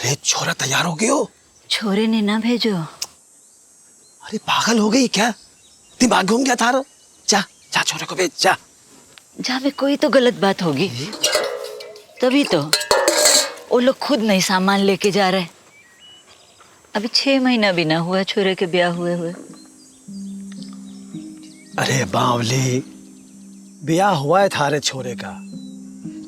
अरे छोरा तैयार हो गई हो? छोरे ने ना भेजो। अरे पागल हो गई क्या? दिमाग घूम गया थारो? जा जा छोरे को भेज जा। जावे कोई तो गलत बात होगी, तभी तो वो लोग खुद नहीं सामान लेके जा रहे। अभी 6 महीना भी ना हुआ छोरे के ब्याह हुए। अरे बावली, ब्याह हुआ है थारे छोरे का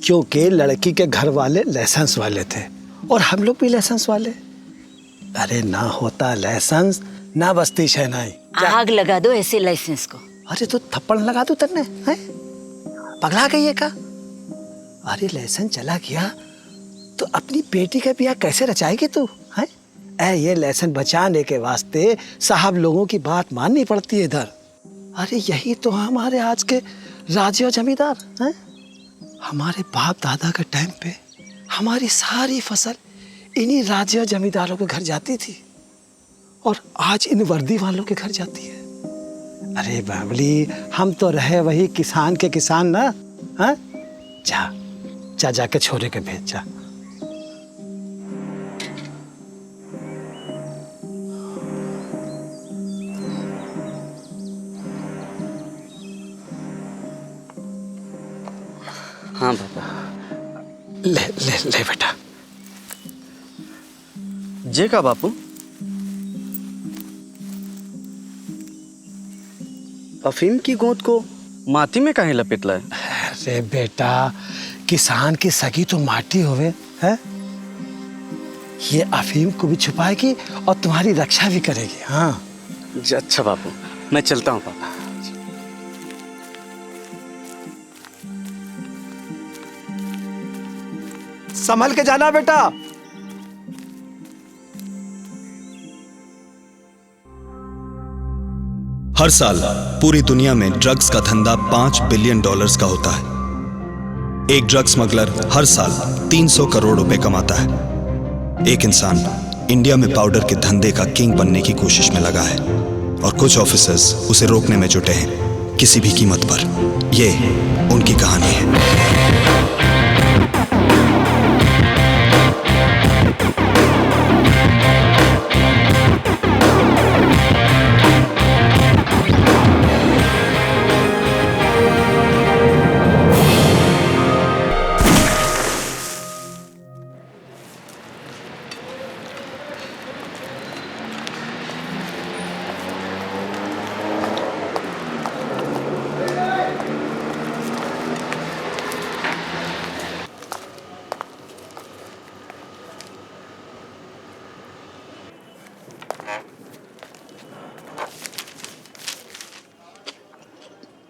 क्योंकि लड़की के घर वाले लाइसेंस वाले थे और हम लोग भी लाइसेंस वाले। अरे ना होता लाइसेंस ना बस्ती शहनाई। आग लगा दो ऐसे लाइसेंस को। अरे तो थप्पड़ लगा दो तेने, हैं? पगला गई है का? अरे लाइसेंस चला गया तो अपनी बेटी का ब्याह कैसे रचाएगी तू, हैं? ये लाइसेंस बचाने के वास्ते साहब लोगों की बात माननी पड़ती है इधर। अरे यही तो हमारे आज के राजे और जमींदार हैं। हमारे बाप दादा के टाइम पे हमारी सारी फसल इन्हीं राजे और जमींदारों के घर जाती थी और आज इन वर्दी वालों के घर जाती है। अरे बाबली, हम तो रहे वही किसान के किसान ना, हाँ? जा जा जाके छोरे के भेज जा। हाँ पापा। ले ले ले बेटा। जे का बापू? अफीम की गोंद को माटी में काहे लपेटला है? अरे बेटा, किसान की सगी तो माटी होवे है। ये अफीम को भी छुपाएगी और तुम्हारी रक्षा भी करेगी। हाँ अच्छा बापू, मैं चलता हूँ पापा। संभल के जाना बेटा। हर साल पूरी दुनिया में ड्रग्स का धंधा $5 बिलियन का होता है। एक ड्रग स्मगलर हर साल 300 करोड़ रुपए कमाता है। एक इंसान इंडिया में पाउडर के धंधे का किंग बनने की कोशिश में लगा है और कुछ ऑफिसर्स उसे रोकने में जुटे हैं किसी भी कीमत पर। ये उनकी कहानी है।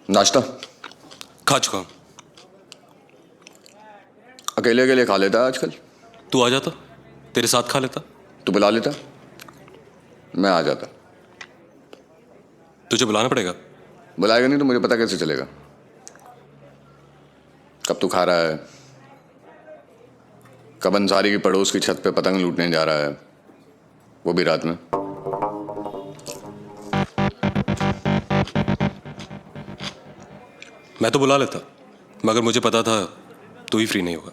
नाश्ता खा चुका हूं। अकेले अकेले खा लेता है आजकल? तू आ जाता, तेरे साथ खा लेता। तू बुला लेता, मैं आ जाता। तुझे बुलाना पड़ेगा। बुलाएगा नहीं तो मुझे पता कैसे चलेगा कब तू खा रहा है, कब अंसारी की पड़ोस की छत पे पतंग लूटने जा रहा है, वो भी रात में। मैं तो बुला लेता, मगर मुझे पता था तू ही फ्री नहीं होगा।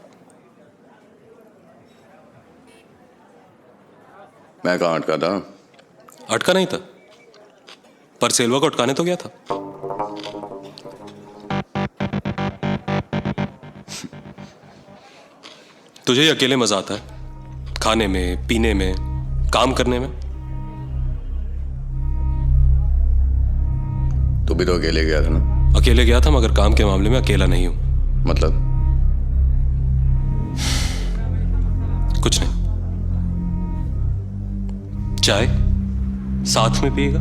मैं कहाँ अटका था? अटका नहीं था, पर सेल्वा को अटकाने तो गया था। तुझे ही अकेले मजा आता है, खाने में, पीने में, काम करने में। तू भी तो अकेले गया था ना? अकेले गया था, मगर काम के मामले में अकेला नहीं हूं। मतलब? कुछ नहीं। चाय साथ में पिएगा?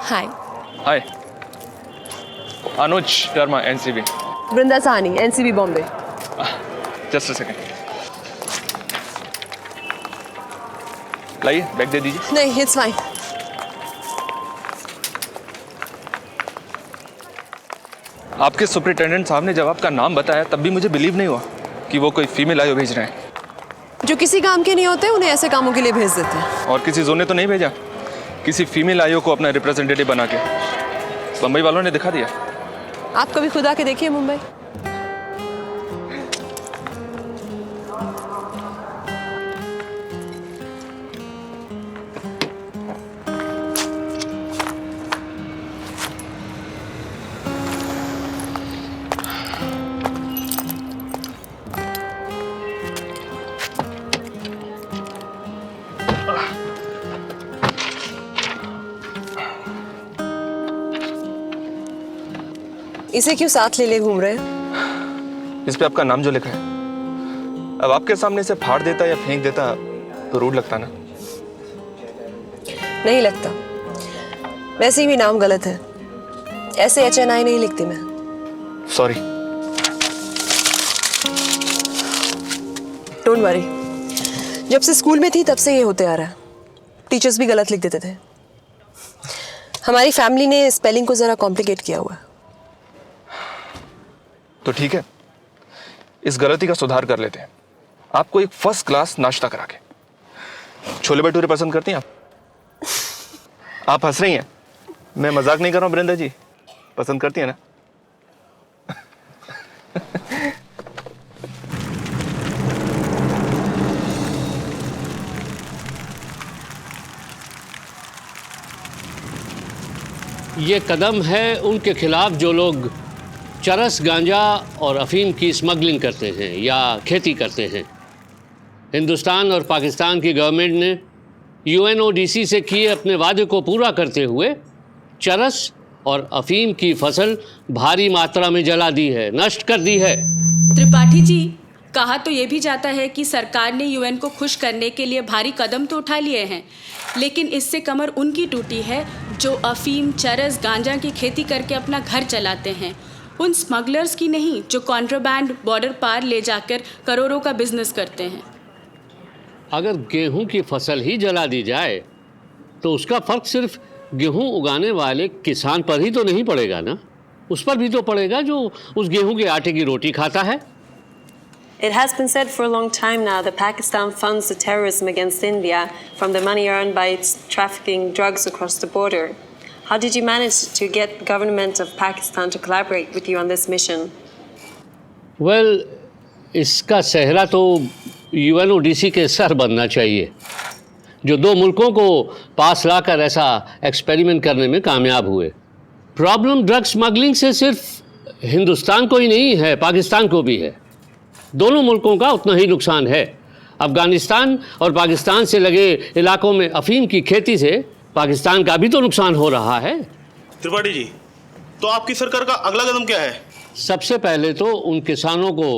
Hi. Hi, Anuj Sharma, NCB. Vrinda Sahni, NCB Bombay. Just a second, लाइए बैग दे दीजिए। नहीं, इट्स फाइन। आपके सुपरिटेंडेंट साहब ने जब आपका नाम बताया तब भी मुझे बिलीव नहीं हुआ कि वो कोई फीमेल आयो भेज रहे हैं। जो किसी काम के नहीं होते उन्हें ऐसे कामों के लिए भेज देते हैं। और किसी जोन ने तो नहीं भेजा, किसी फीमेल आयो को अपना रिप्रेजेंटेटिव बना के बम्बई वालों ने दिखा दिया। आप कभी खुद आके देखिए मुंबई। इसे क्यों साथ ले ले घूम रहे हैं? इस पे आपका नाम जो लिखा है, अब आपके सामने से फाड़ देता या फेंक देता तो रूड लगता ना। नहीं लगता, वैसे भी नाम गलत है। ऐसे HNI नहीं लिखती मैं। सॉरी। डोंट वरी, जब से स्कूल में थी तब से ये होते आ रहा है। टीचर्स भी गलत लिख देते थे। हमारी फैमिली ने स्पेलिंग को जरा कॉम्प्लिकेट किया हुआ है। तो ठीक है, इस गलती का सुधार कर लेते हैं। आपको एक फर्स्ट क्लास नाश्ता करा के। छोले भटूरे पसंद करती हैं आप हंस रही हैं, मैं मजाक नहीं कर रहा हूं वृंदा जी, पसंद करती हैं ना? ये कदम है उनके खिलाफ जो लोग चरस, गांजा और अफीम की स्मगलिंग करते हैं या खेती करते हैं। हिंदुस्तान और पाकिस्तान की गवर्नमेंट ने UNODC से किए अपने वादे को पूरा करते हुए चरस और अफीम की फसल भारी मात्रा में जला दी है, नष्ट कर दी है। त्रिपाठी जी, कहा तो ये भी जाता है कि सरकार ने UN को खुश करने के लिए भारी कदम तो उठा लिए हैं, लेकिन इससे कमर उनकी टूटी है जो अफीम, चरस, गांजा की खेती करके अपना घर चलाते हैं। उन स्मगलर्स की नहीं जो कॉन्ट्राबैंड बॉर्डर पार ले जाकर करोड़ों का बिजनेस करते हैं। अगर गेहूं की फसल ही जला दी जाए तो उसका फर्क सिर्फ गेहूं उगाने वाले किसान पर ही तो नहीं पड़ेगा ना, उस पर भी तो पड़ेगा जो उस गेहूं के आटे की रोटी खाता है। It has been said for a long time now that Pakistan funds the terrorism against India from the money earned by its trafficking drugs across the border. How did you manage to get the government of Pakistan to collaborate with you on this mission? Well, इसका सेहरा तो UNODC के sir बनना चाहिए, जो दो मुल्कों को पास लाकर ऐसा एक्सपेरिमेंट करने में कामयाब हुए। प्रॉब्लम ड्रग स्मगलिंग से सिर्फ हिंदुस्तान को ही नहीं है, पाकिस्तान को भी है। दोनों मुल्कों का उतना ही नुकसान है। अफगानिस्तान और पाकिस्तान से लगे इलाकों में अफीम की खेती से पाकिस्तान का भी तो नुकसान हो रहा है। त्रिपाठी जी, तो आपकी सरकार का अगला कदम क्या है? सबसे पहले तो उन किसानों को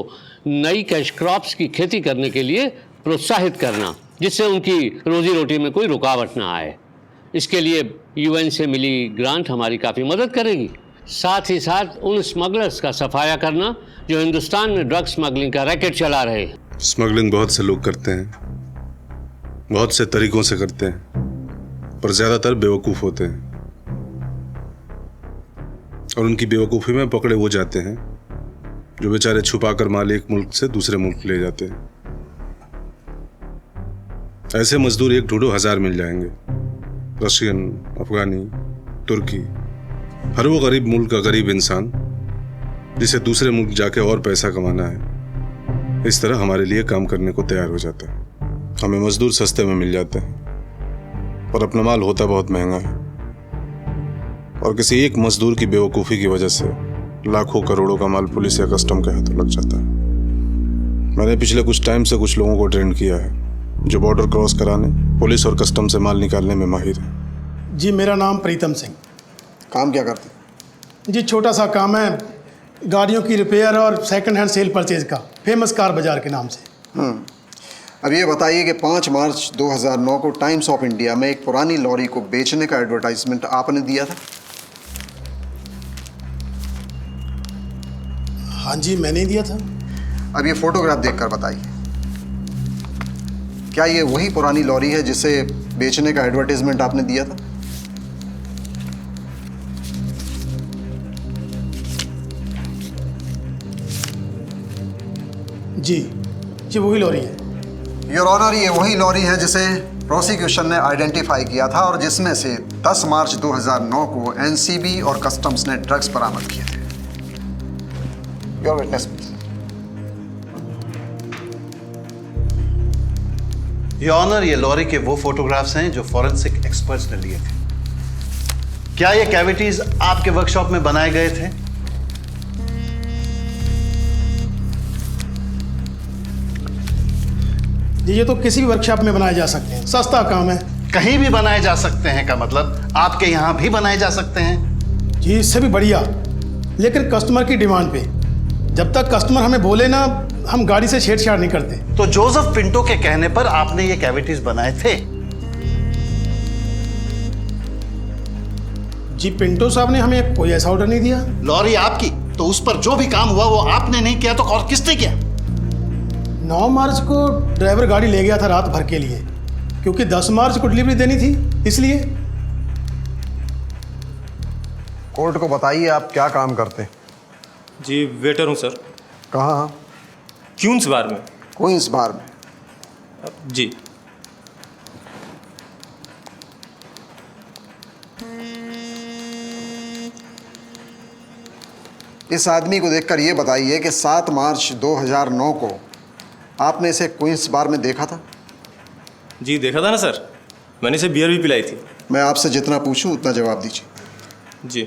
नई कैश क्रॉप्स की खेती करने के लिए प्रोत्साहित करना, जिससे उनकी रोजी रोटी में कोई रुकावट ना आए। इसके लिए UN से मिली ग्रांट हमारी काफ़ी मदद करेगी। साथ ही साथ उन स्मगलर्स का सफाया करना जो हिंदुस्तान में ड्रग स्मगलिंग का रैकेट चला रहे हैं। स्मगलिंग बहुत से लोग करते हैं, बहुत से तरीकों से करते हैं, पर ज़्यादातर बेवकूफ़ होते हैं और उनकी बेवकूफ़ी में पकड़े वो जाते हैं जो बेचारे छुपाकर माल एक मुल्क से दूसरे मुल्क ले जाते हैं। ऐसे मजदूर एक ढूंढो 1000 मिल जाएंगे। रशियन, अफगानी, तुर्की, हर वो गरीब मुल्क का गरीब इंसान जिसे दूसरे मुल्क जाके और पैसा कमाना है, इस तरह हमारे लिए काम करने को तैयार हो जाता है। हमें मजदूर सस्ते में मिल जाते हैं और अपना माल होता बहुत महंगा है, और किसी एक मजदूर की बेवकूफ़ी की वजह से लाखों करोड़ों का माल पुलिस या कस्टम के हाथों लग जाता है। मैंने पिछले कुछ टाइम से कुछ लोगों को ट्रेन किया है जो बॉर्डर क्रॉस कराने, पुलिस और कस्टम से माल निकालने में माहिर है। जी, मेरा नाम प्रीतम सिंह। काम क्या करते? जी, छोटा सा काम है, गाड़ियों की रिपेयर और सेकंड हैंड सेल परचेज का, फेमस कार बाजार के नाम से। अब ये बताइए कि 5 मार्च 2009 को टाइम्स ऑफ इंडिया में एक पुरानी लॉरी को बेचने का एडवर्टाइजमेंट आपने दिया था? हाँ जी, मैंने ही दिया था। अब ये फोटोग्राफ देखकर बताइए, क्या ये वही पुरानी लॉरी है जिसे बेचने का एडवर्टाइजमेंट आपने दिया था? जी, ये वही लॉरी है। योर ऑनर, ये वही लॉरी है जिसे प्रोसिक्यूशन ने आइडेंटिफाई किया था और जिसमें से 10 मार्च 2009 को एनसीबी और कस्टम्स ने ड्रग्स बरामद किए थे। Your witness please. Your honour, ये लॉरी के वो फोटोग्राफ्स हैं जो फॉरेंसिक एक्सपर्ट्स ने लिए थे। क्या ये कैविटीज आपके वर्कशॉप में बनाए गए थे? ये तो किसी भी वर्कशॉप में बनाए जा सकते हैं, सस्ता काम है। कहीं भी बनाए जा सकते हैं का मतलब आपके यहाँ भी बनाए जा सकते हैं? जी, इससे भी बढ़िया, लेकिन कस्टमर की डिमांड पे। जब तक कस्टमर हमें बोले ना, हम गाड़ी से छेड़छाड़ नहीं करते। तो जोसेफ पिंटो के कहने पर आपने ये कैविटीज बनाए थे? जी, पिंटो साहब ने हमें कोई ऐसा ऑर्डर नहीं दिया। लॉरी आपकी, तो उस पर जो भी काम हुआ वो आपने नहीं किया तो और किसने किया? 9 मार्च को ड्राइवर गाड़ी ले गया था रात भर के लिए, क्योंकि 10 मार्च को डिलीवरी देनी थी, इसलिए। कोर्ट को बताइए आप क्या काम करते हैं? जी वेटर हूँ सर। कहाँ? क्यूंस बार में। क्वींस बार में? जी। इस आदमी को देखकर ये बताइए कि 7 मार्च 2009 को आपने इसे क्वींस बार में देखा था? जी देखा था ना सर, मैंने इसे बियर भी पिलाई थी। मैं आपसे जितना पूछूं उतना जवाब दीजिए। जी।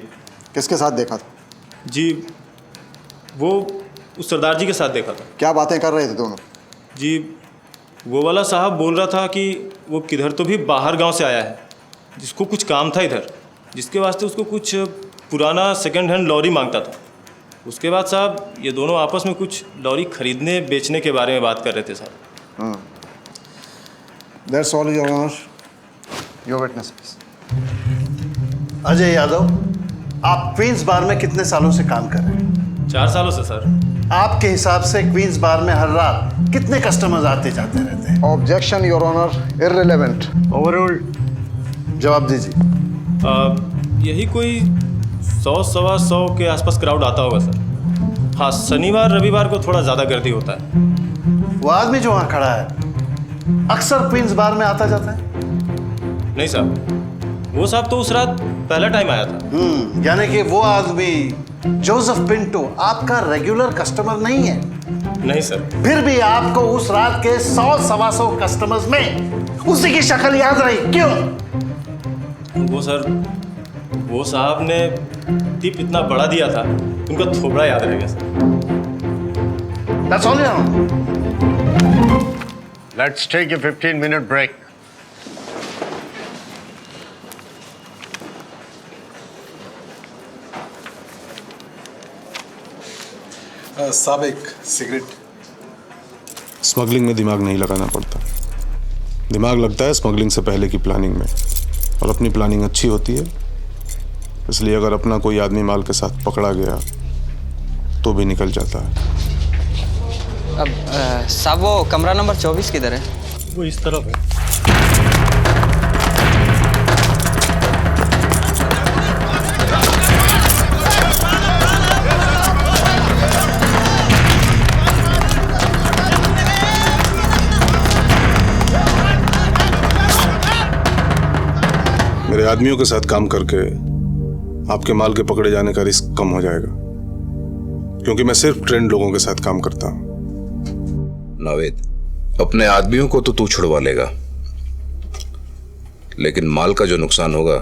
किसके साथ देखा था? जी वो उस सरदार जी के साथ देखा था। क्या बातें कर रहे थे दोनों? जी वो वाला साहब बोल रहा था कि वो किधर तो भी बाहर गांव से आया है, जिसको कुछ काम था इधर, जिसके वास्ते उसको कुछ पुराना सेकंड हैंड लॉरी मांगता था। उसके बाद साहब ये दोनों आपस में कुछ लॉरी खरीदने बेचने के बारे में बात कर रहे थे साहब। That's all, Your Honor. Your witness, please. Ajay Yadav, आप क्वींस बार में कितने सालों से काम कर रहे हैं? 4 सालों से सर। आपके हिसाब से क्वींस बार में हर रात कितने कस्टमर्स आते जाते रहते हैं? Objection, Your Honor. Irrelevant. Overall जवाब दीजिए। यही कोई 100-125 के आसपास क्राउड आता होगा सर। हाँ, शनिवार रविवार को थोड़ा ज़्यादा गर्दी होता है। वो आदमी जो वहाँ खड़ा है अक्सर क्वींस बार में आता जाता है? नहीं साहब, वो साहब तो उस रात पहला टाइम आया था। यानी कि वो आदमी जोसेफ पिंटो आपका रेगुलर कस्टमर नहीं है? नहीं सर। फिर भी आपको उस रात के 100-125 कस्टमर्स में उसी की शक्ल याद रही, क्यों? वो सर, वो साहब ने टिप इतना बड़ा दिया था, उनका थोबड़ा याद रह गया sir. That's all, Your Honor. Let's take a 15-minute break. साहब एक सिगरेट। स्मगलिंग में दिमाग नहीं लगाना पड़ता, दिमाग लगता है स्मगलिंग से पहले की प्लानिंग में, और अपनी प्लानिंग अच्छी होती है। इसलिए अगर अपना कोई आदमी माल के साथ पकड़ा गया तो भी निकल जाता है। अब साहब वो कमरा नंबर 24 किधर है? वो इस तरफ है। मेरे आदमियों के साथ काम करके आपके माल के पकड़े जाने का रिस्क कम हो जाएगा, क्योंकि मैं सिर्फ ट्रेंड लोगों के साथ काम करता हूं। नावेद, अपने आदमियों को तो तू छुड़वा लेगा, लेकिन माल का जो नुकसान होगा,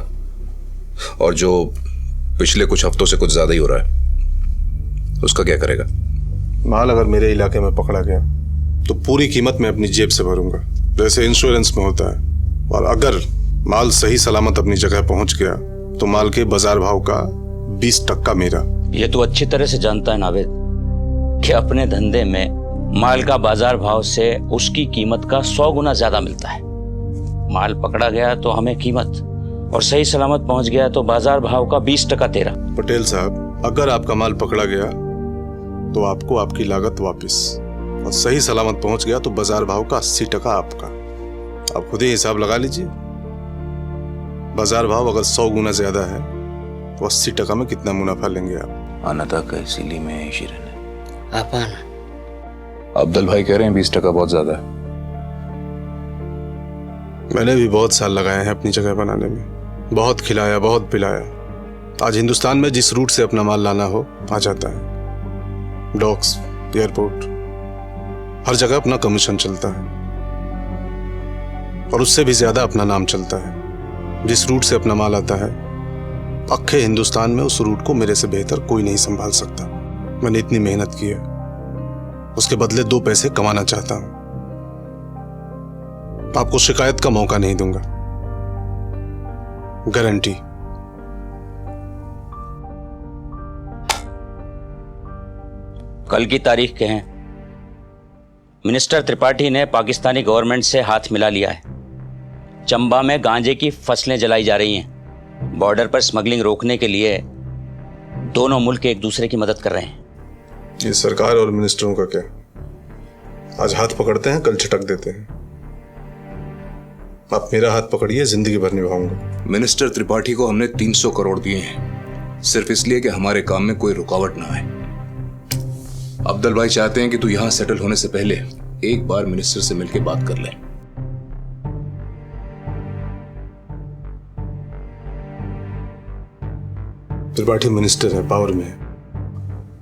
और जो पिछले कुछ हफ्तों से कुछ ज्यादा ही हो रहा है, उसका क्या करेगा? माल अगर मेरे इलाके में पकड़ा गया तो पूरी कीमत मैं अपनी जेब से भरूंगा, जैसे इंश्योरेंस में होता है। और अगर माल सही सलामत अपनी जगह पहुंच गया तो माल के बाजार भाव का 20% मेरा। ये तो अच्छी तरह से जानता है नावेद कि अपने धंधे में माल का बाजार भाव से उसकी कीमत का 100 गुना ज्यादा मिलता है। माल पकड़ा गया तो हमें कीमत, और सही सलामत पहुंच गया तो बाजार भाव का 20% तेरा। पटेल साहब, अगर आपका माल पकड़ा गया तो आपको आपकी लागत वापस, और सही सलामत पहुंच गया तो बाजार भाव का 80% आपका। आप खुद ही हिसाब लगा लीजिए। बाजार भाव अगर 100 गुना ज्यादा है तो 80% में कितना मुनाफा लेंगे आप? आना था इसीलिए मैं इसी रहने। आप आना। अब्दुल भाई कह रहे हैं 20% बहुत ज्यादा है। मैंने भी बहुत साल लगाए हैं अपनी जगह बनाने में, बहुत खिलाया, बहुत पिलाया। आज हिंदुस्तान में जिस रूट से अपना माल लाना हो आ जाता है। डॉक्स, एयरपोर्ट, हर जगह अपना कमीशन चलता है, और उससे भी ज्यादा अपना नाम चलता है। जिस रूट से अपना माल आता है, अक्खे हिंदुस्तान में उस रूट को मेरे से बेहतर कोई नहीं संभाल सकता। मैंने इतनी मेहनत की है, उसके बदले 2 पैसे कमाना चाहता हूं। आपको शिकायत का मौका नहीं दूंगा, गारंटी। कल की तारीख कहें, मिनिस्टर त्रिपाठी ने पाकिस्तानी गवर्नमेंट से हाथ मिला लिया है। चंबा में गांजे की फसलें जलाई जा रही हैं। बॉर्डर पर स्मगलिंग रोकने के लिए दोनों मुल्क एक दूसरे की मदद कर रहे हैं। ये सरकार और मिनिस्टरों का क्या? आज हाथ पकड़ते हैं, कल झटक देते हैं। आप मेरा हाथ पकड़िए, जिंदगी भर निभाऊंगा। मिनिस्टर त्रिपाठी को हमने 300 करोड़ दिए हैं, सिर्फ इसलिए कि हमारे काम में कोई रुकावट ना आए। अब्दुल भाई चाहते हैं कि तू यहां सेटल होने से पहले एक बार मिनिस्टर से मिलकर बात कर ले। त्रिपाठी मिनिस्टर है, पावर में है।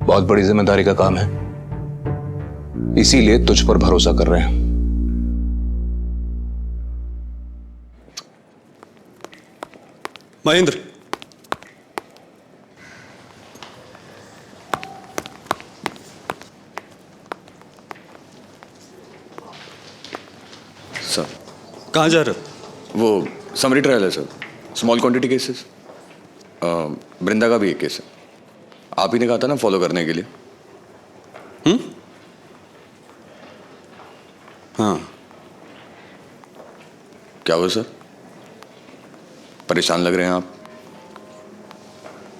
बहुत बड़ी जिम्मेदारी का काम है, इसीलिए तुझ पर भरोसा कर रहे हैं। महेंद्र, सर कहाँ जा रहे हो? वो समरी ट्रायल है सर, स्मॉल क्वांटिटी केसेस। वृंदा का भी एक केस है, आप ही ने कहा था ना फॉलो करने के लिए। हाँ। क्या हुआ सर, परेशान लग रहे हैं आप?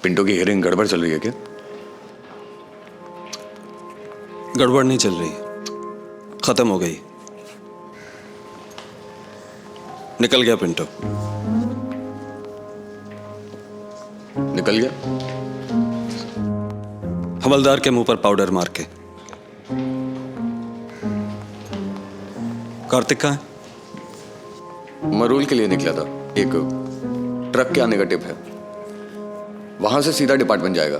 पिंटो की हियरिंग गड़बड़ चल रही है क्या? गड़बड़ नहीं चल रही, खत्म हो गई। निकल गया पिंटो। निकल गया? हवलदार के मुंह पर पाउडर मार के। कार्तिक कहाँ है? मरूल के लिए निकला था, एक ट्रक के आने का टिप है, वहां से सीधा डिपार्टमेंट जाएगा।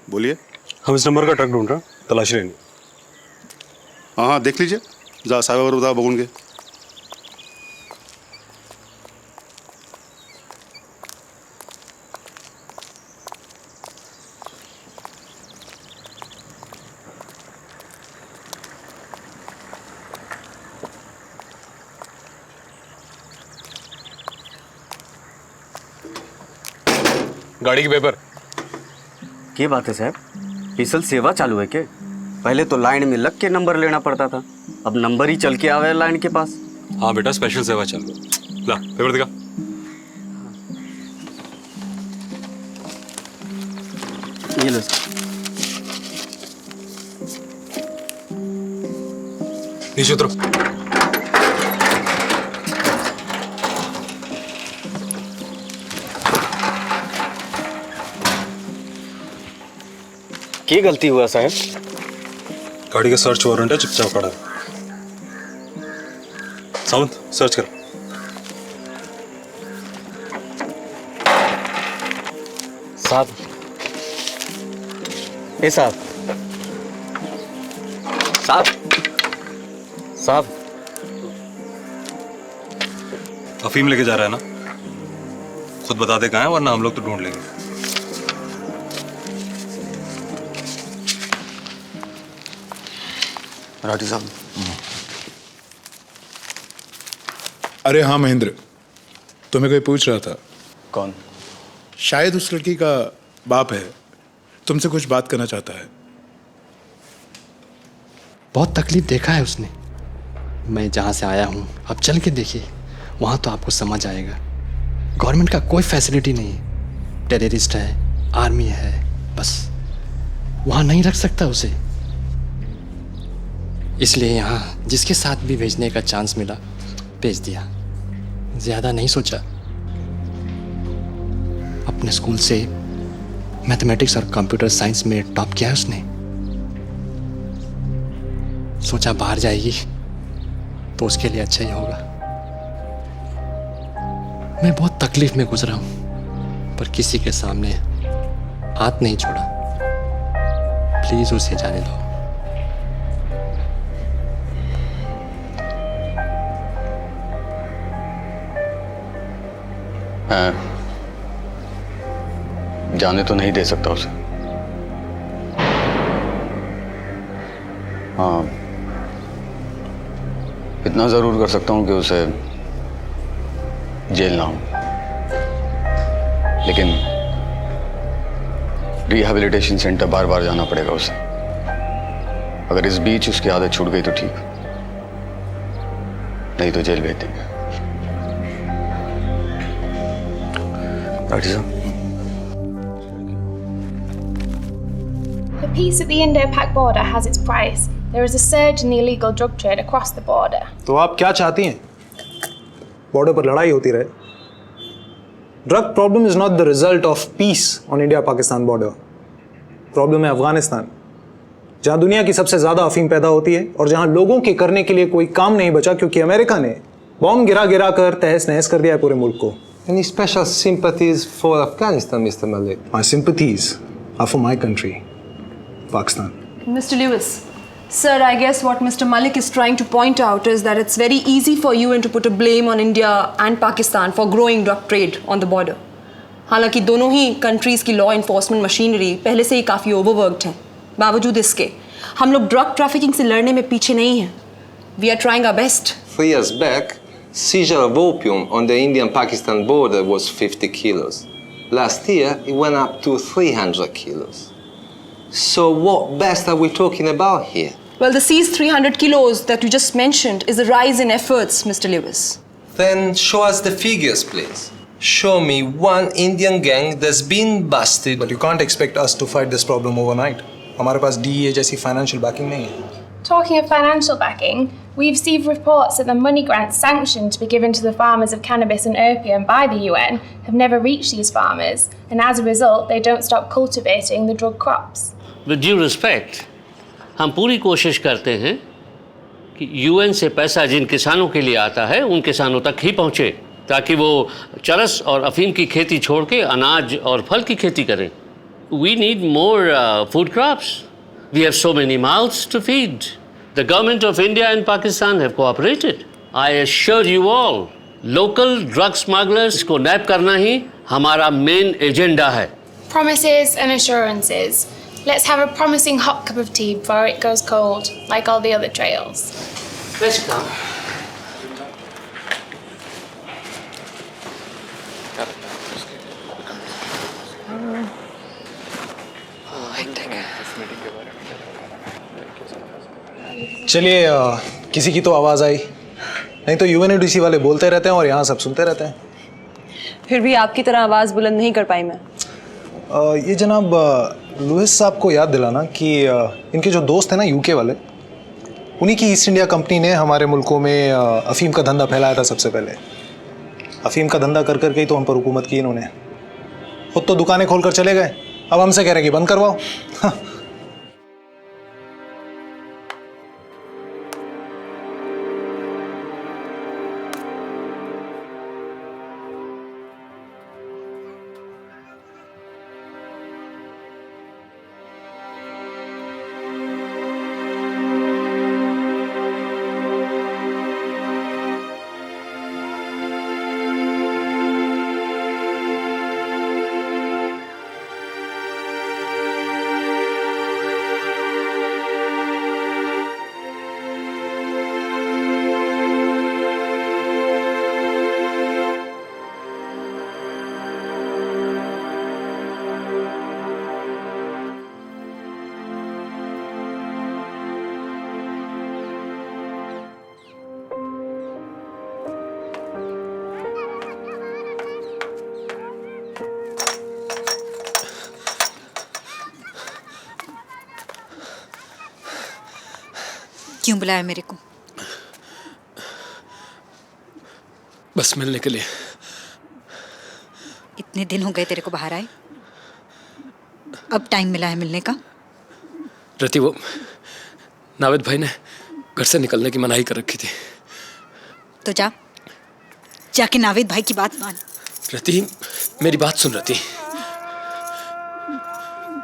बोलिए। हम इस नंबर का ट्रक ढूंढ रहे हैं, तलाशी लेनी। हाँ हाँ, देख लीजिए, जा साहेब बता बगुन के। गाड़ी की पेपर। क्या बात है साहब, स्पेशल सेवा चालू है क्या? पहले तो लाइन में लग के नंबर लेना पड़ता था, अब नंबर ही चल के आवे लाइन के पास। हाँ बेटा, स्पेशल सेवा चालू है। ला पेपर दिखा। ये लो। नीचे उतरो। क्या गलती हुआ साहब? गाड़ी का सर्च वारंट है, चुपचाप खड़ा है। सावंत, सर्च कर। साहब, ए साहब, साहब, साहब, अफीम लेके जा रहा है ना? खुद बता दे कहाँ है, वरना हम लोग तो ढूंढ लेंगे। राठी साहब, अरे हाँ महेंद्र, तुम्हें कोई पूछ रहा था। कौन? शायद उस लड़की का बाप है, तुमसे कुछ बात करना चाहता है। बहुत तकलीफ देखा है उसने। मैं जहाँ से आया हूँ, अब चल के देखिए, वहाँ तो आपको समझ आएगा। गवर्नमेंट का कोई फैसिलिटी नहीं है, टेररिस्ट है, आर्मी है, बस वहाँ नहीं रख सकता उसे। इसलिए यहाँ जिसके साथ भी भेजने का चांस मिला भेज दिया, ज़्यादा नहीं सोचा। अपने स्कूल से मैथमेटिक्स और कंप्यूटर साइंस में टॉप किया है उसने। सोचा बाहर जाएगी तो उसके लिए अच्छा ही होगा। मैं बहुत तकलीफ में गुजरा हूं, पर किसी के सामने हाथ नहीं छोड़ा। प्लीज उसे जाने दो। मैं जाने तो नहीं दे सकता उसे। हाँ, इतना जरूर कर सकता हूं कि उसे जेल ना हो, लेकिन रिहैबिलिटेशन सेंटर बार बार जाना पड़ेगा उसे। अगर इस बीच उसकी आदत छूट गई तो ठीक, नहीं तो जेल भेज देंगे। डॉक्टर साहब, The peace at the Indo-Pak border has its price. There is a surge in the illegal drug trade across the border. तो आप क्या चाहती हैं? बॉर्डर पर लड़ाई होती रहे? Drug problem is not the result of peace on India Pakistan border. Problem है अफगानिस्तान, जहां दुनिया की सबसे ज्यादा अफीम पैदा होती है और जहां लोगों के करने के लिए कोई काम नहीं बचा, क्योंकि अमेरिका ने बॉम्ब गिरा गिरा कर तहस नहस कर दिया है पूरे मुल्क को। Any special sympathies for Afghanistan, Mr. Malik? My sympathies are for my country, Pakistan. Mr. Lewis, sir, I guess what Mr. Malik is trying to point out is that it's very easy for UN to put a blame on India and Pakistan for growing drug trade on the border. हालांकि दोनों ही countries की law enforcement machinery पहले से ही काफ़ी overworked है। बावजूद इसके हम लोग ड्रग ट्रैफिकिंग से लड़ने में पीछे नहीं हैं। We are trying our best. 3 years back, seizure of opium on the Indian-Pakistan border was 50 kilos. Last year, it went up to 300 kilos. So what best are we talking about here? Well, the seized 300 kilos that you just mentioned is a rise in efforts, Mr. Lewis. Then show us the figures, please. Show me one Indian gang that's been busted. But you can't expect us to fight this problem overnight. हमारे पास DEA जैसी financial backing नहीं है। Talking of financial backing, we've received reports that the money grants sanctioned to be given to the farmers of cannabis and opium by the UN have never reached these farmers, and as a result, they don't stop cultivating the drug crops. With due respect, हम पूरी कोशिश करते हैं कि UN से पैसा जिन किसानों के लिए आता है उन किसानों तक ही पहुँचे, ताकि वो चरस और अफीम की खेती छोड़ के अनाज और फल की खेती करें। We need more food crops. We have so many mouths to feed. The government of India and Pakistan have cooperated. I assure you all, local drug smugglers को नैप करना ही हमारा main agenda है। Promises and assurances. Let's have a promising hot cup of tea before it goes cold, like all the other trails. Let's come. चलिए, किसी की तो आवाज़ आई, नहीं तो UNODC वाले बोलते रहते हैं और यहाँ सब सुनते रहते हैं। फिर भी आपकी तरह आवाज़ बुलंद नहीं कर पाई मैं। ये जनाब लुइस साहब को याद दिलाना कि इनके जो दोस्त हैं ना UK वाले, उन्हीं की ईस्ट इंडिया कंपनी ने हमारे मुल्कों में अफीम का धंधा फैलाया था सबसे पहले। अफीम का धंधा कर करके ही तो हम पर हुकूमत की इन्होंने। खुद तो दुकानें खोल कर चले गए, अब हमसे कह रहे हैं कि बंद करवाओ। क्यों बुलाया मेरे को? बस मिलने के लिए। इतने दिन हो गए तेरे को बाहर आए, अब टाइम मिला है मिलने का? रति, वो नावेद भाई ने घर से निकलने की मनाही कर रखी थी। तो जाके नावेद भाई की बात मान। रति, मेरी बात सुन रति।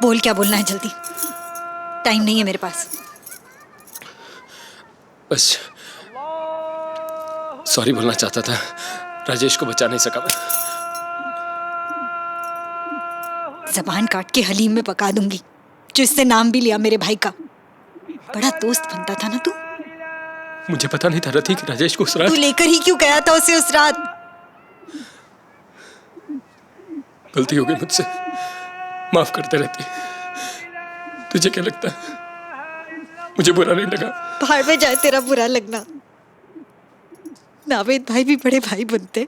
बोल, क्या बोलना है जल्दी, टाइम नहीं है मेरे पास। बस सॉरी बोलना चाहता था, राजेश को बचा नहीं सका मैं। जबान काट के हलीम में पका दूंगी, जो इससे नाम भी लिया मेरे भाई का। बड़ा दोस्त बनता था ना तू। मुझे पता नहीं था रति कि राजेश को उस रात तू लेकर ही क्यों गया था उसे उस रात? गलती हो गई मुझसे, माफ करते रहती। तुझे क्या लगता है मुझे बुरा नहीं लगा? बाहर में जाए तेरा बुरा लगना। नावेद भाई भी बड़े भाई बनते,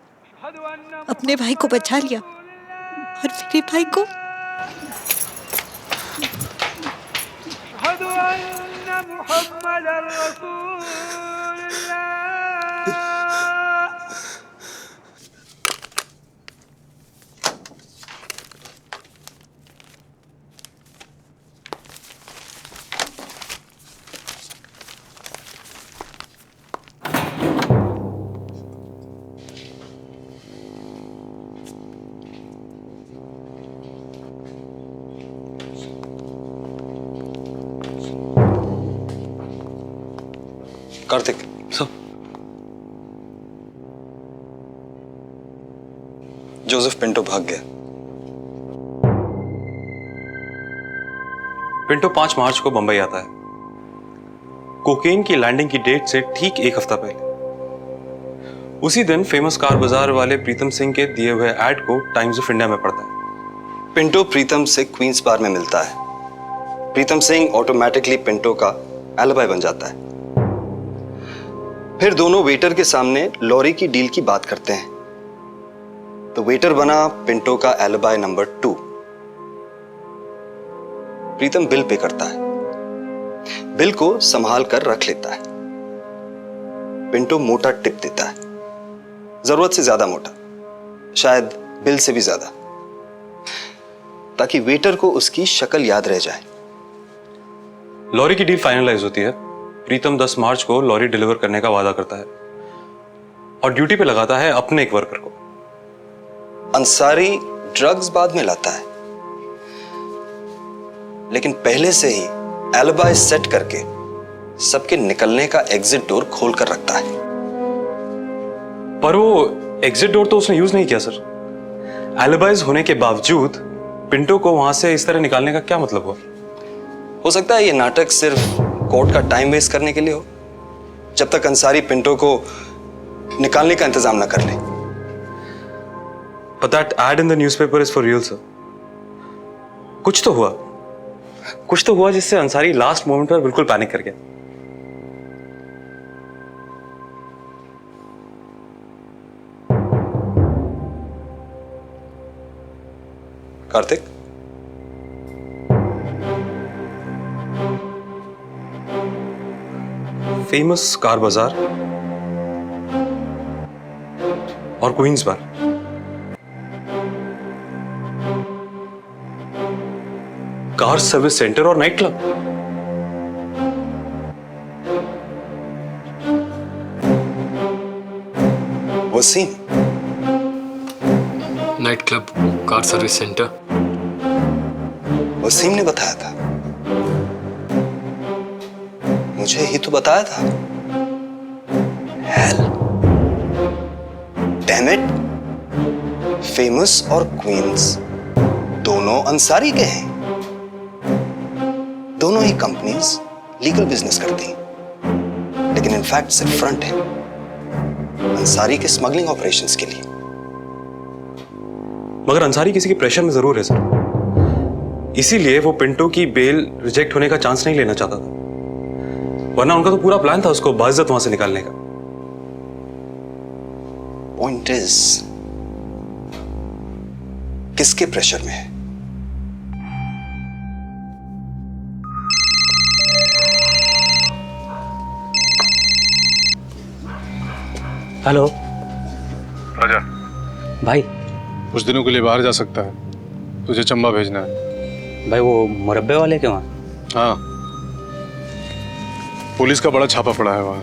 अपने भाई को बचा लिया और मेरे भाई को। कार्तिक, सर। जोसेफ पिंटो भाग गया। पिंटो 5 मार्च को बंबई आता है, कोकेन की लैंडिंग की डेट से ठीक 1 हफ्ता पहले। उसी दिन फेमस कार बाजार वाले प्रीतम सिंह के दिए हुए ऐड को टाइम्स ऑफ इंडिया में पढ़ता है। पिंटो प्रीतम से क्वींस बार में मिलता है। प्रीतम सिंह ऑटोमेटिकली पिंटो का एलिबाई बन जाता है। फिर दोनों वेटर के सामने लॉरी की डील की बात करते हैं, तो वेटर बना पिंटो का एलिबाई नंबर 2। प्रीतम बिल पे करता है, बिल को संभाल कर रख लेता है। पिंटो मोटा टिप देता है, जरूरत से ज्यादा मोटा, शायद बिल से भी ज्यादा, ताकि वेटर को उसकी शक्ल याद रह जाए। लॉरी की डील फाइनलाइज होती है। प्रीतम 10 मार्च को लॉरी डिलीवर करने का वादा करता है और ड्यूटी पे लगाता है अपने एक वर्कर को। अंसारी ड्रग्स बाद में लाता है, लेकिन पहले से ही एलिबाई सेट करके सबके निकलने का एग्जिट डोर खोल कर रखता है। पर वो एग्जिट डोर तो उसने यूज नहीं किया सर। एलिबाइज होने के बावजूद पिंटो को वहां से इस तरह निकालने का क्या मतलब हुआ? हो सकता है ये नाटक सिर्फ कोर्ट का टाइम वेस्ट करने के लिए हो, जब तक अंसारी पिंटो को निकालने का इंतजाम ना कर ले। But that ad in the newspaper is for real, sir. कुछ तो हुआ जिससे अंसारी लास्ट मोमेंट पर बिल्कुल पैनिक कर गया। कार्तिक, फेमस कार बाजार और queen's bar, car service centre और night club. Wasim, night club, car service centre. Wasim ने बताया था, मुझे ही तो बताया था। हेल, डैम इट, फेमस और क्वींस दोनों अंसारी के हैं। दोनों ही कंपनीज लीगल बिजनेस करती हैं, लेकिन इनफैक्ट सिर्फ फ्रंट है अंसारी के स्मगलिंग ऑपरेशंस के लिए। मगर अंसारी किसी के प्रेशर में जरूर है सर, इसीलिए वो पिंटो की बेल रिजेक्ट होने का चांस नहीं लेना चाहता था, वरना उनका तो पूरा प्लान था उसको बाइज्जत वहां से निकालने का। पॉइंट इज, किसके प्रेशर में है? हेलो राजा भाई। कुछ दिनों के लिए बाहर जा सकता है, तुझे चंबा भेजना है। भाई वो मुरब्बे वाले के वहाँ? हाँ, पुलिस का बड़ा छापा पड़ा है वहाँ।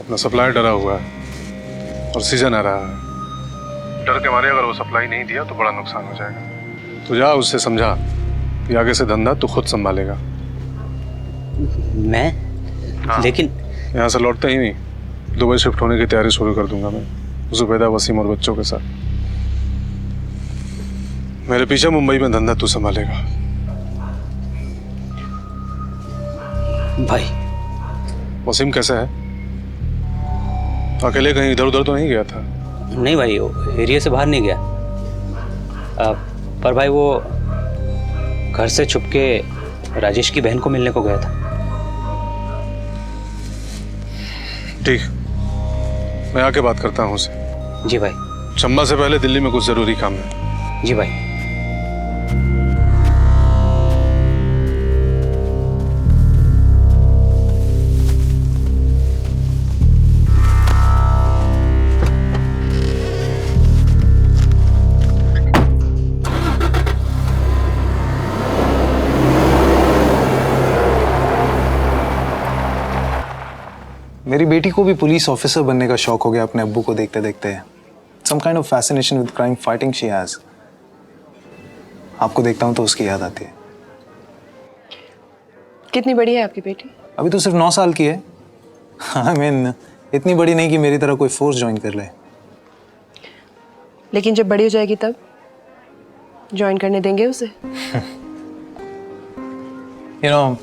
ना सप्लाई डरा हुआ है और सीजन आ रहा है। डर के मारे अगर वो सप्लाई नहीं दिया तो बड़ा नुकसान हो जाएगा। तो जा उससे समझा कि आगे से धंधा तू खुद संभालेगा। मैं? हाँ। लेकिन यहाँ से लौटते ही नहीं दुबई शिफ्ट होने की तैयारी शुरू कर दूंगा मैं, जुबैदा, वसीम और बच्चों के साथ। मेरे पीछे मुंबई में धंधा तू संभालेगा। भाई वसीम कैसा है? अकेले कहीं इधर उधर तो नहीं गया था? नहीं भाई, वो एरिया से बाहर नहीं गया। पर भाई वो घर से छुप के राजेश की बहन को मिलने को गया था। ठीक, मैं आके बात करता हूँ उसे। जी भाई। चंबा से पहले दिल्ली में कुछ जरूरी काम है। जी भाई। मेरी बेटी को भी पुलिस ऑफिसर बनने का शौक हो गया अपने अब्बू को देखते देखते। Some kind of fascination with crime fighting she has. आपको देखता हूँ तो उसकी याद आती है। कितनी बड़ी है आपकी बेटी? अभी तो सिर्फ 9 साल की है। आई मीन इतनी बड़ी नहीं कि मेरी तरह कोई फोर्स ज्वाइन कर ले। लेकिन जब बड़ी हो जाएगी तब ज्वाइन करने देंगे उसे? यू नो,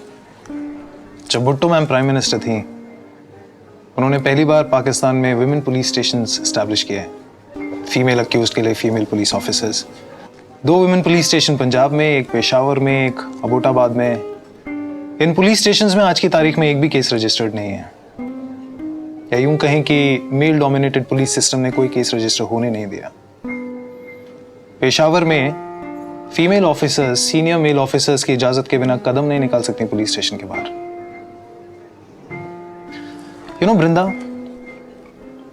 जब भुट्टो मैम प्राइम मिनिस्टर थी, उन्होंने पहली बार पाकिस्तान में विमेन पुलिस स्टेशंस एस्टैब्लिश किए हैं, फीमेल अक्यूज्ड के लिए female police officers. 2 women police station Punjab में, एक पेशावर में, एक अबोटाबाद में। इन पुलिस स्टेशंस में आज की तारीख में एक भी केस रजिस्टर्ड नहीं है, या यूं कहें कि मेल डोमिनेटेड पुलिस सिस्टम ने कोई केस रजिस्टर होने नहीं दिया। पेशावर में female officers senior male officers की इजाजत के बिना कदम नहीं निकाल सकती पुलिस स्टेशन के बाहर। यू नो वृंदा,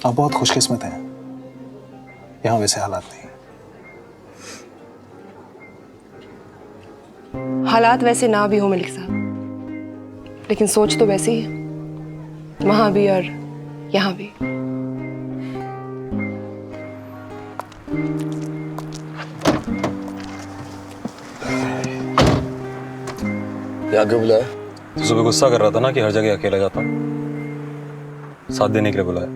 आप बहुत खुशकिस्मत हैं, यहां वैसे हालात नहीं। हालात वैसे ना भी हो मलिक साहब, लेकिन सोच तो वैसी ही है, वहां भी और यहां भी। क्या क्यों बुलाया? तो सुबह गुस्सा कर रहा था ना कि हर जगह अकेला जाता हूँ, साथ देने के लिए बुलाया।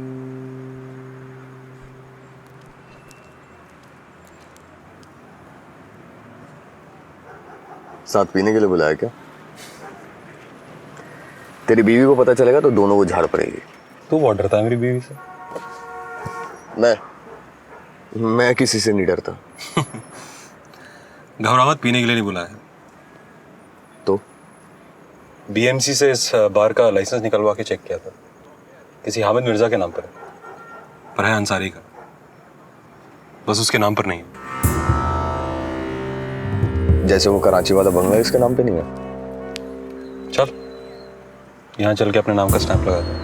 साथ पीने के लिए बुलाया क्या? तेरी बीवी को पता चलेगा तो दोनों को झाड़ पड़ेगी। तू बहुत डरता है मेरी बीवी से। मैं किसी से नहीं डरता। घबराहट पीने के लिए नहीं बुलाया तो बीएमसी से इस बार का लाइसेंस निकलवा के चेक किया था, किसी हामिद मिर्जा के नाम पर है अंसारी का, बस उसके नाम पर नहीं है। जैसे वो कराची वाला बंगला इसके नाम पे नहीं है। चल यहाँ चल के अपने नाम का स्टैंप लगा दे।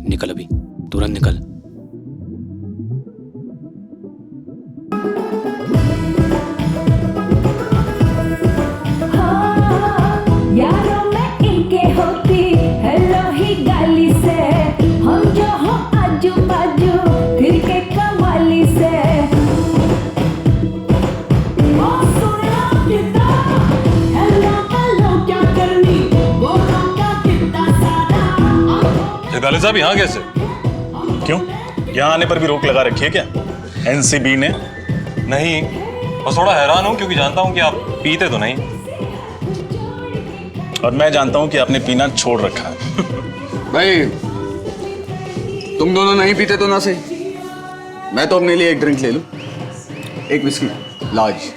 निकल, अभी तुरंत निकल। यारों में इनके होती हेलो ही गाली से, हम जो हो आजू बाजू फिर के कमाली से। ओ सुना कितना हेलो जगाले साहब यहाँ कैसे? क्यों, यहाँ आने पर भी रोक लगा रखी है क्या एनसीबी ने? नहीं, बस थोड़ा हैरान हूँ क्योंकि जानता हूँ कि आप पीते तो नहीं। और मैं जानता हूँ कि आपने पीना छोड़ रखा है। भाई तुम दोनों नहीं पीते तो ना सही, मैं तो अपने लिए एक ड्रिंक ले लूं। एक whisky large.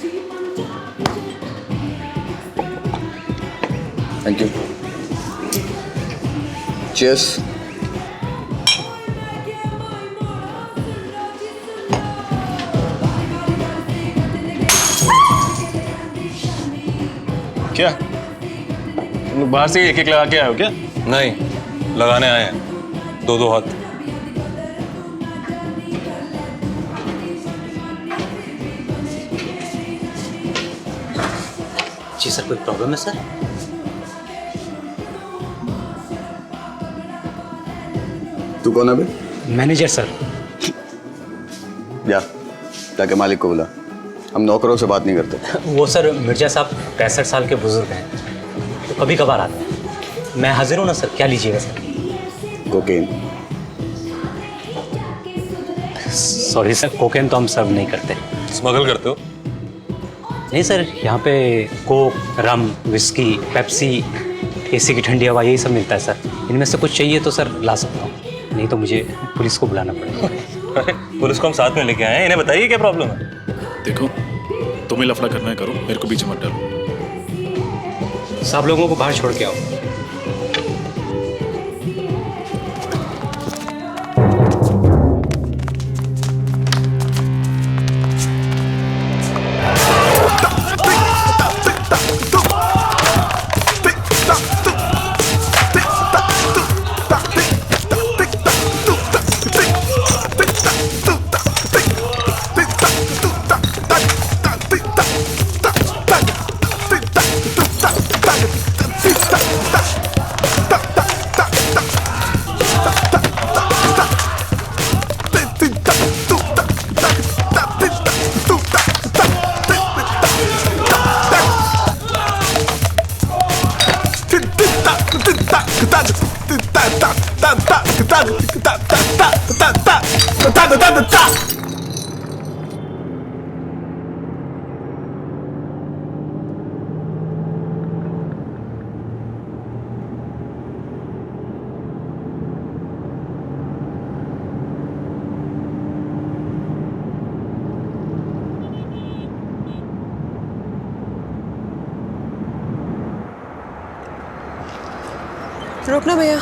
Thank you. Cheers. क्या तुम लोग बाहर से एक एक लगा के आए हो क्या? नहीं, लगाने आए हैं, दो दो हाथ। जी सर, कोई प्रॉब्लम है सर? तू कौन है बे? Manager sir. जा जाके मालिक को बुला, हम नौकरों से बात नहीं करते। वो सर मिर्जा साहब 65 साल के बुजुर्ग हैं, तो कभी कभार आते हैं। मैं हाजिर हूँ ना सर, क्या लीजिएगा sir? Cocaine. Sorry sir, cocaine तो हम सर्व नहीं करते। स्मगल करते हो? नहीं सर, यहाँ पे कोक, रम, विस्की, पेप्सी, एसी की ठंडी हवा, यही सब मिलता है सर। इनमें से कुछ चाहिए तो सर ला सकता हूँ, नहीं तो मुझे पुलिस को बुलाना पड़ेगा। पुलिस को हम साथ में लेके आए हैं, इन्हें बताइए क्या प्रॉब्लम है। देखो, तुम्हें लफड़ा करना है करो, मेरे को बीच मत डालो। सब लोगों को बाहर छोड़ के आओ। रोकना भैया।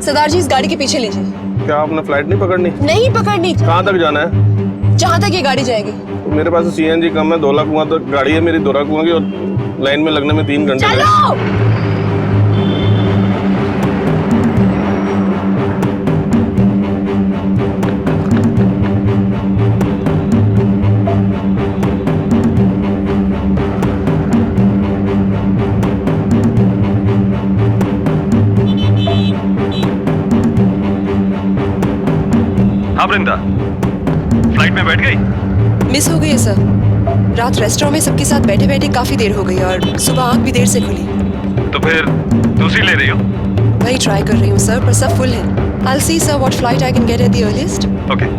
सरदार जी, इस गाड़ी के पीछे लीजिए। क्या आपने फ्लाइट नहीं पकड़नी? नहीं पकड़नी। कहाँ तक जाना है? जहाँ तक ये गाड़ी जाएगी। तो मेरे पास सीएनजी कम है, धौला कुआं तक गाड़ी है मेरी, धौला कुआं की, और लाइन में लगने में 3 घंटे चलो। हाँ वृंदा, फ्लाइट में बैठ गई? मिस हो गई है सर। रात रेस्टोरेंट में सबके साथ बैठे बैठे काफी देर हो गई और सुबह आंख भी देर से खुली। तो फिर दूसरी ले रही हो? वही ट्राई कर रही हूँ सर, पर सब फुल है। I'll see sir what flight I can get at the earliest. Okay.